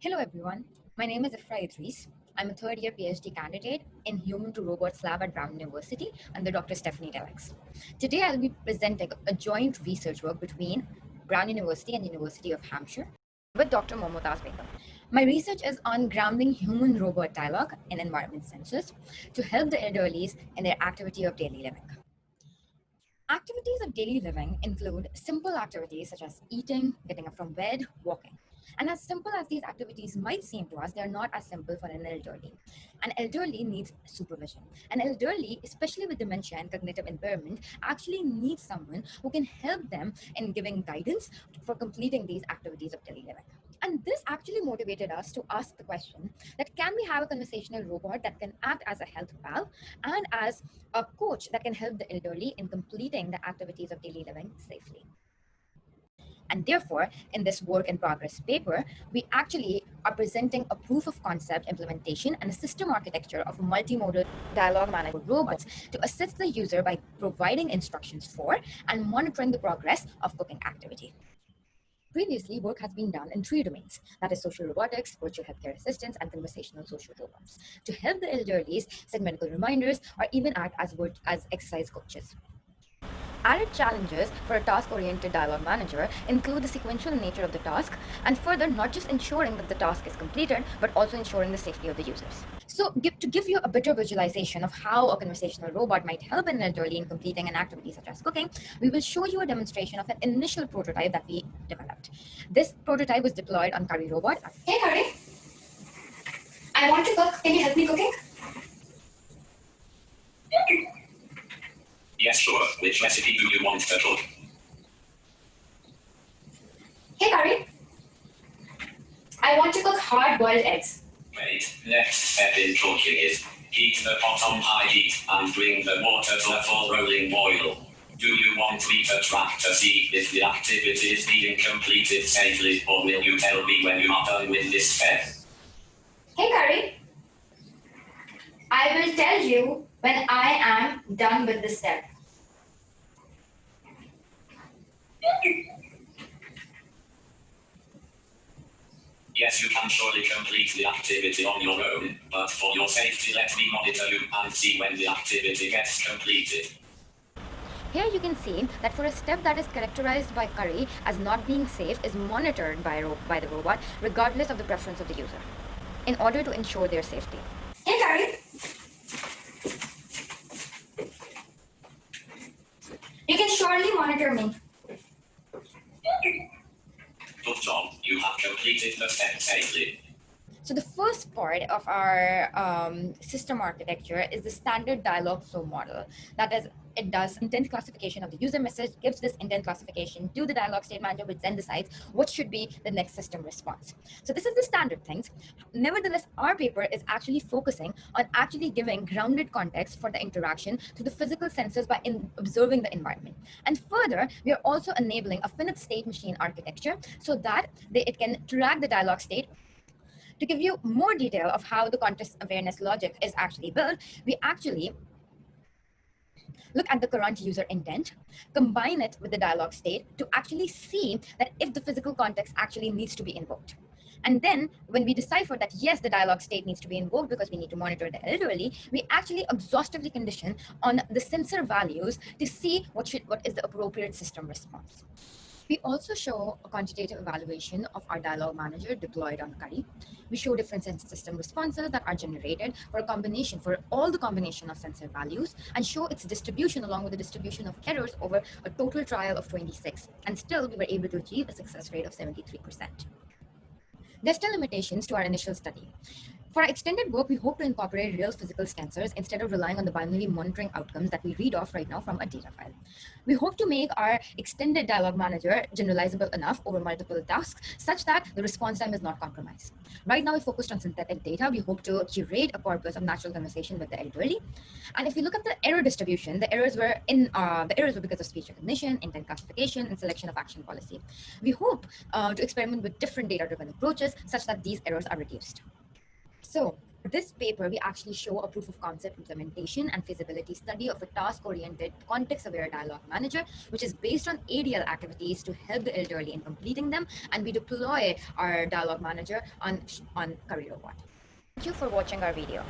Hello everyone, my name is Ifrah Idrees. I'm a third year PhD candidate in Human to Robots Lab at Brown University under Dr. Stefanie Tellex. Today I'll be presenting a joint research work between Brown University and University of Hampshire with Dr. Momotaz Begum. My research is on grounding human-robot dialogue in environment sensors to help the elderly in their activity of daily living. Activities of daily living include simple activities such as eating, getting up from bed, walking. And as simple as these activities might seem to us, they're not as simple for an elderly. An elderly needs supervision. An elderly, especially with dementia and cognitive impairment, actually needs someone who can help them in giving guidance for completing these activities of daily living. And this actually motivated us to ask the question that can we have a conversational robot that can act as a health pal and as a coach that can help the elderly in completing the activities of daily living safely. And therefore, in this work in progress paper, we actually are presenting a proof of concept implementation and a system architecture of a multimodal dialogue manager robots to assist the user by providing instructions for and monitoring the progress of cooking activity. Previously, work has been done in 3 domains, that is social robotics, virtual healthcare assistants, and conversational social robots, to help the elderly set medical reminders or even act as exercise coaches. Added challenges for a task-oriented dialogue manager include the sequential nature of the task, and further, not just ensuring that the task is completed, but also ensuring the safety of the users. So to give you a better visualization of how a conversational robot might help an elderly in completing an activity such as cooking, we will show you a demonstration of an initial prototype that we developed. This prototype was deployed on Curry Robot. Hey Curry, I want to cook. Can you help me cooking? Yes, sure. Which recipe do you want to cook? Hey Curry, I want to cook hard-boiled eggs. Great. Next step in cooking is heat the pot on high heat and bring the water to a full rolling boil. Do you want me to track to see if the activity is being completed safely, or will you tell me when you are done with this step? Hey Curry, I will tell you when I am done with this step. Yes, you can surely complete the activity on your own, but for your safety let me monitor you and see when the activity gets completed. Here you can see that for a step that is characterized by Curry as not being safe is monitored by the robot regardless of the preference of the user in order to ensure their safety. Hey Curry, you can surely monitor me. Good job, you have completed the step safely. So the first part of our system architecture is the standard dialogue flow model. That is, it does intent classification of the user message, gives this intent classification to the dialogue state manager, which then decides what should be the next system response. So this is the standard things. Nevertheless, our paper is actually focusing on actually giving grounded context for the interaction to the physical senses by observing the environment. And further, we are also enabling a finite state machine architecture so that it can track the dialogue state. To give you more detail of how the context awareness logic is actually built, we actually look at the current user intent, combine it with the dialogue state to actually see that if the physical context actually needs to be invoked. And then when we decipher that, yes, the dialogue state needs to be invoked because we need to monitor the elderly, we actually exhaustively condition on the sensor values to see what is the appropriate system response. We also show a quantitative evaluation of our dialogue manager deployed on Curry. We show different system responses that are generated for all the combination of sensor values and show its distribution along with the distribution of errors over a total trial of 26. And still, we were able to achieve a success rate of 73%. There's still limitations to our initial study. For our extended work, we hope to incorporate real physical sensors instead of relying on the binary monitoring outcomes that we read off right now from a data file. We hope to make our extended dialogue manager generalizable enough over multiple tasks such that the response time is not compromised. Right now, we focused on synthetic data. We hope to curate a corpus of natural conversation with the elderly. And if you look at the error distribution, the errors were because of speech recognition, intent classification, and selection of action policy. We hope to experiment with different data-driven approaches such that these errors are reduced. So This paper, we actually show a proof of concept implementation and feasibility study of a task-oriented, context-aware dialogue manager, which is based on ADL activities to help the elderly in completing them, and we deploy our dialogue manager on Career Robot. Thank you for watching our video.